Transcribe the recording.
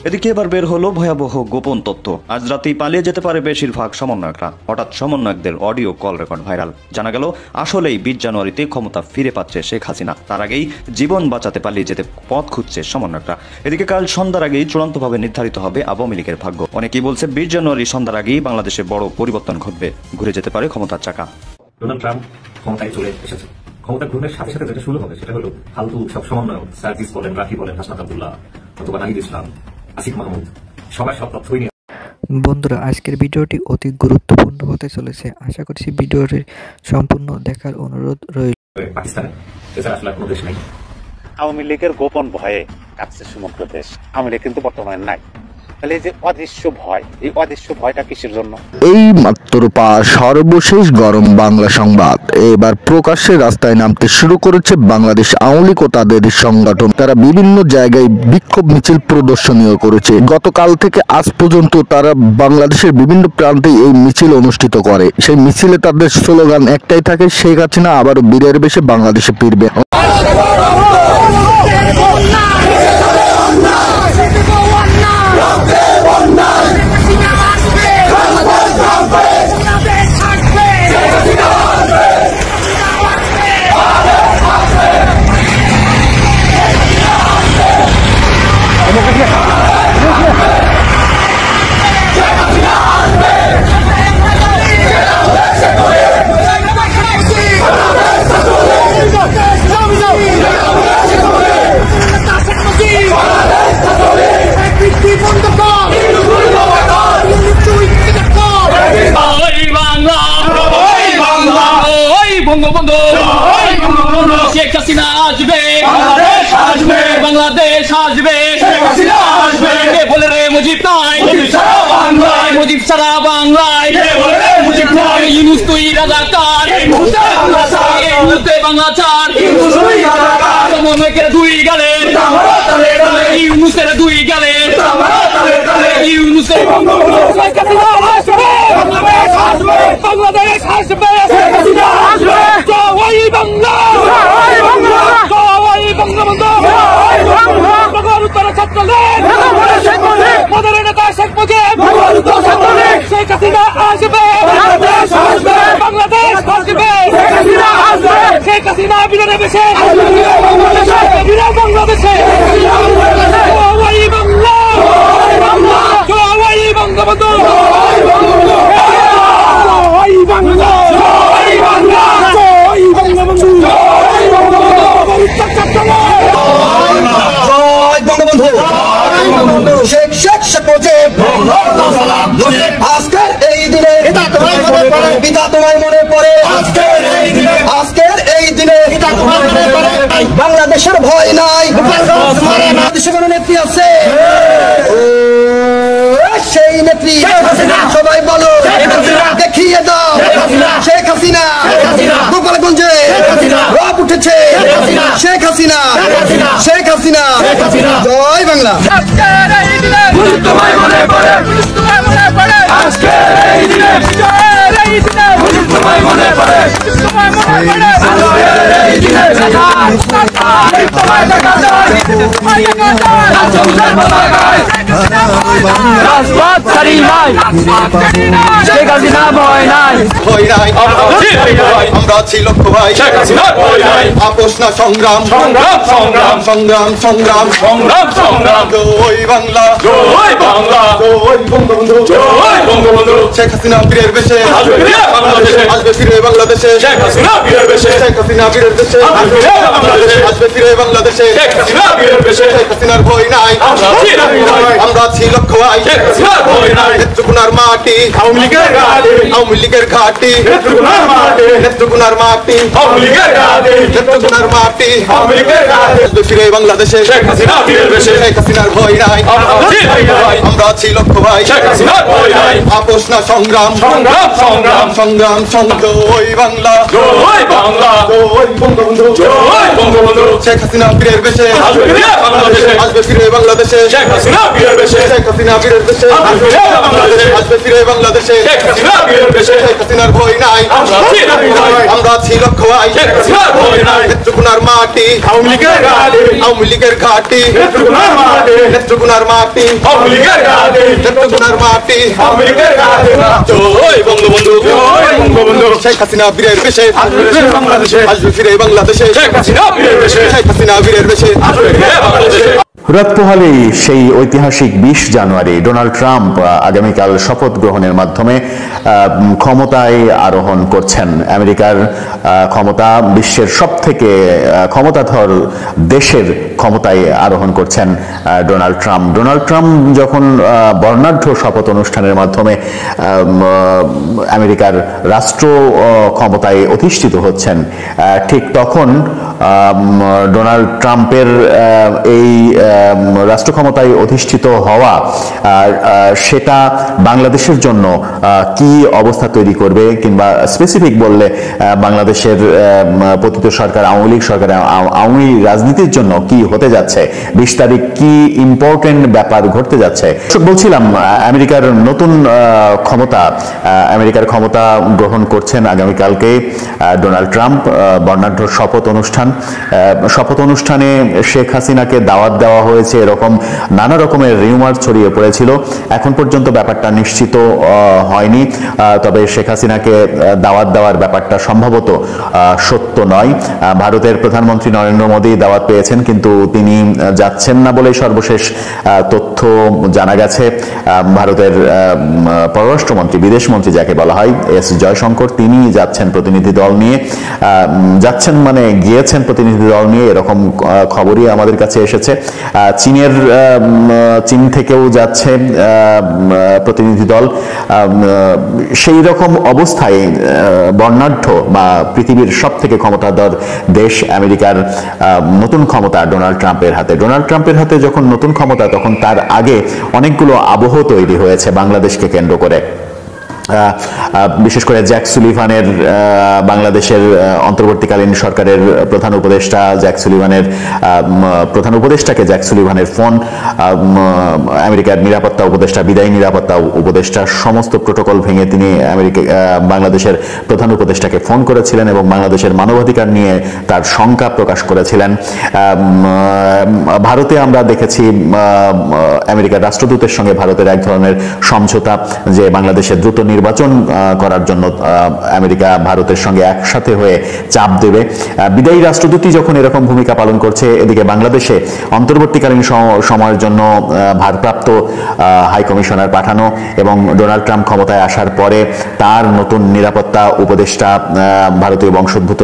এদিকে এবার বের হলো ভয়াবহ গোপন তথ্য। আজ রাতেই পালিয়ে যেতে পারে বেশিরভাগ সমন্বয়করা। হঠাৎ সমন্বয়কদের অডিও কল রেকর্ড ভাইরাল। জানা গেল আসলেই 20 জানুয়ারিতে ক্ষমতা ফিরে পাচ্ছে শেখ হাসিনা। তার আগেই জীবন বাঁচাতে পালিয়ে যেতে পথ খুঁজছে সমন্বয়করা। এদিকে কাল সন্ধ্যার আগেই চূড়ান্তভাবে নির্ধারিত হবে আওয়ামী লীগের ভাগ্য। অনেকেই বলছে 20 জানুয়ারি সন্ধ্যার আগেই বাংলাদেশে বড় পরিবর্তন ঘটবে, ঘুরে যেতে পারে ক্ষমতার চাকা। ডোনাল্ড ট্রাম্প ক্ষমতায় চলে এসেছে। ক্ষমতা গ্রহণের সাথে সাথে যেটা শুরু হবে সেটা হলো ফালতু সব সমন্বয়, সার্জিস বলেন, রাফি বলেন, হাসনাত আব্দুল্লাহ অথবা নাহিদ ইসলাম, আসিফ মাহমুদ, সবার সব তথ্যই নিয়ে। বন্ধুরা, আজকের ভিডিওটি অতি গুরুত্বপূর্ণ হতে চলেছে। আশা করছি ভিডিওটি সম্পূর্ণ দেখার অনুরোধ রইল। পাকিস্তানে এছাড়া আসলে কোনো দেশ নেই। আওয়ামী লীগের গোপন ভয়ে কাঁপছে সমগ্র দেশ। আওয়ামী লীগ কিন্তু বর্তমানে নাই। তাহলে এই যে অদৃশ্য ভয়, এই অদৃশ্য ভয়টা কিসের জন্য? এই মাত্র সর্বশেষ গরম বাংলা সংবাদ। এবার প্রকাশ্যে রাস্তায় নামতে শুরু করেছে বাংলাদেশ আওয়ামী লীগ ও তাদের সংগঠন। তারা বিভিন্ন জায়গায় বিক্ষোভ মিছিল প্রদর্শনীয় করেছে। গতকাল থেকে আজ পর্যন্ত তারা বাংলাদেশের বিভিন্ন প্রান্তে এই মিছিল অনুষ্ঠিত করে। সেই মিছিলে তাদের স্লোগান একটাই থাকে, শেখ হাসিনা আবারও বীরের বেশে বাংলাদেশে ফিরবে। শেখ হাসিনা আসবে, বাংলাদেশ আসবে, বলে রে মুজিব নাই, মুজিব সারা বাংলায়, ইউনুস তুই রাজাকার, এই মুহূর্তে বাংলা চার, সমন্বয়কের দুই গালে, ইউনুসের দুই গালে, ইউনুসের বাংলাদেশ আসবে, জয় বাংলা, জয় বঙ্গবন্ধু, উত্তর ছাত্রলীগ, মদের নেতা শেখ মুজিব, শেখ হাসিনা আসবে, বাংলাদেশ আসবে, শেখ হাসিনা বীরের বেশে, বীরের বাংলাদেশে, জয় বাংলা, জয় বঙ্গবন্ধু, জয় বাংলা, জয় বাংলা, জয় বঙ্গবন্ধু, জয় বঙ্গবন্ধু, শেখ শেখ শেখ মুজিব, আজকের এই দিনে পিতা তোমায় মনে পড়ে, আজকের এই দিনে বাংলাদেশের ভয় নাই, বাংলাদেশে কোনো নেত্রী আছে, সেই নেত্রী সবাই বলো, দেখিয়ে দাও শেখ হাসিনা, গোপালগঞ্জে রব উঠেছে, শেখ হাসিনা, শেখ হাসিনা, জয় বাংলা। আমরা ছিল ভাই, আপোষ না সংগ্রাম, সংগ্রাম সংগ্রাম সংগ্রাম সংগ্রাম সংগ্রাম সংগ্রাম, জয় বাংলা, জয় বাংলা, জয় বঙ্গবন্ধু, জয় বঙ্গবন্ধু, শেখ হাসিনা বীরের বেশে আসবে ফিরে বাংলাদেশে, শেখ হাসিনা বীরের বেশে, শেখ হাসিনা বীরের বেশে আসবে ফিরে বাংলাদেশে, শেখ হাসিনা বীরের বেশে, শেখ হাসিনার ভয় নাই, আমরা ছিল ভাই, শেখ হাসিনার ভয় নাই, নেত্রকোনার মাটি আওয়ামী লীগের ঘাটি, আওয়ামী লীগের ঘাটি, নেত্রকোনার মাটি, নেত্রকোনার মাটি আওয়ামী লীগের ঘাটি, নেত্রকোনার মাটি আওয়ামী লীগের ঘাটি, আসবে ফিরে বাংলাদেশে, শেখ হাসিনা বীরের বেশে, শেখ হাসিনার ভয় নাই, আমরা আমরা আছি লক্ষ্য ভাই শেখ হাসিনার ভয় নাই আপোষ না সংগ্রাম সংগ্রাম সংগ্রাম সংগ্রাম সংগ্রাম ওই বাংলা জয় বাংলা ওই বঙ্গবন্ধু জয় বঙ্গবন্ধু শেখ হাসিনা বীরের বেশে আসবে ফিরে বাংলাদেশে আসবে ফিরে বাংলাদেশে শেখ হাসিনা বীরের বেশে শেখ হাসিনা বীরের বেশে আসবে ফিরে বাংলাদেশে আসবে ফিরে বাংলাদেশে শেখ হাসিনা বীরের বেশে শেখ হাসিনার ভয় নাই আমরা আছি লক্ষ্য ভাই আমরা আছি লক্ষ্য ভাই শেখ হাসিনার ভয় নাই নেত্রকোনার মাটি আওয়ামী লীগের ঘাটে আওয়ামী লীগের ঘাটি নেত্রকোনার মাঠে নেত্রকোনার মাটি আওয়ামী লীগের ঘাটে নেত্রকোনার মাটি আওয়ামী লীগের ঘাটে জয় বঙ্গবন্ধু জয় বঙ্গবন্ধু শেখ হাসিনা বীরের বেশে আসবে ফিরে বাংলাদেশে আসবে ফিরে বাংলাদেশে শেখ হাসিনা বীরের বেশে শেখ হাসিনা বীরের বেশে আসবে ফিরে বাংলাদেশে রাত পোহালেই সেই ঐতিহাসিক 20 জানুয়ারি ডোনাল্ড ট্রাম্প আগামীকাল শপথ গ্রহণের মাধ্যমে ক্ষমতায় আরোহণ করছেন। আমেরিকার ক্ষমতা বিশ্বের সবথেকে ক্ষমতাধর দেশের ক্ষমতায় আরোহণ করছেন ডোনাল্ড ট্রাম্প। ডোনাল্ড ট্রাম্প যখন বর্ণাঢ্য শপথ অনুষ্ঠানের মাধ্যমে আমেরিকার রাষ্ট্র ক্ষমতায় অধিষ্ঠিত হচ্ছেন, ঠিক তখন ডোনাল্ড ট্রাম্পের এই রাষ্ট্র ক্ষমতায় অধিষ্ঠিত হওয়া সেটা বাংলাদেশের জন্য কি অবস্থা তৈরি করবে, কিংবা স্পেসিফিক বললে বাংলাদেশের পতিত সরকার আওয়ামী লীগ সরকার আওয়ামী রাজনীতির জন্য কি হতে যাচ্ছে, 20 তারিখ কি ইম্পর্টেন্ট ব্যাপার ঘটতে যাচ্ছে। বলছিলাম আমেরিকার নতুন আমেরিকার ক্ষমতা গ্রহণ করছেন আগামীকালকে ডোনাল্ড ট্রাম্প। বর্ণাঢ্য শপথ অনুষ্ঠানে শেখ হাসিনাকে দাওয়াত দেওয়া হয়েছে, এরকম নানা রকমের রিউমার ছড়িয়ে পড়েছিল। এখন পর্যন্ত ব্যাপারটা নিশ্চিত হয়নি, তবে শেখ হাসিনাকে দাওয়াত দেওয়ার ব্যাপারটা সম্ভবত সত্য নয়। ভারতের প্রধানমন্ত্রী নরেন্দ্র মোদী দাওয়াত পেয়েছেন, কিন্তু তিনি যাচ্ছেন না বলেই সর্বশেষ তথ্য জানা গেছে। ভারতের পররাষ্ট্রমন্ত্রী, বিদেশমন্ত্রী যাকে বলা হয়, এস জয়শঙ্কর, তিনি যাচ্ছেন প্রতিনিধি দল নিয়ে। যাচ্ছেন মানে গিয়েছেন প্রতিনিধি দল নিয়ে, এরকম খবরই আমাদের কাছে এসেছে। চীন থেকেও যাচ্ছে প্রতিনিধি দল। সেই রকম অবস্থায় বর্ণাঢ্য বা পৃথিবীর সব থেকে ক্ষমতাধর দেশ আমেরিকার নতুন ক্ষমতা ডোনাল্ড ট্রাম্পের হাতে। ডোনাল্ড ট্রাম্পের হাতে যখন নতুন ক্ষমতা, তখন তার আগে অনেকগুলো আবহ তৈরি হয়েছে বাংলাদেশকে কেন্দ্র করে। বিশেষ করে জ্যাক সুলিভানের, বাংলাদেশের অন্তর্বর্তীকালীন সরকারের প্রধান উপদেষ্টা জ্যাক সুলিভানের ফোন, আমেরিকার নিরাপত্তা উপদেষ্টা, বিদায়ী নিরাপত্তা উপদেষ্টা, সমস্ত প্রোটোকল ভেঙে তিনি বাংলাদেশের প্রধান উপদেষ্টাকে ফোন করেছিলেন এবং বাংলাদেশের মানবাধিকার নিয়ে তার শঙ্কা প্রকাশ করেছিলেন। ভারতে আমরা দেখেছি আমেরিকার রাষ্ট্রদূতের সঙ্গে ভারতের এক ধরনের সমঝোতা, যে বাংলাদেশের দ্রুত নির্বাচন করার জন্য আমেরিকা ভারতের সঙ্গে একসাথে হয়ে চাপ দেবে। বিদায়ী রাষ্ট্রদূতই যখন এরকম ভূমিকা পালন করছে, এদিকে বাংলাদেশে অন্তর্বর্তীকালীন সময়ের জন্য ভারপ্রাপ্ত হাই কমিশনার পাঠানো এবং ডোনাল্ড ট্রাম্প ক্ষমতায় আসার পরে তার নতুন নিরাপত্তা উপদেষ্টা ভারতীয় বংশোদ্ভূত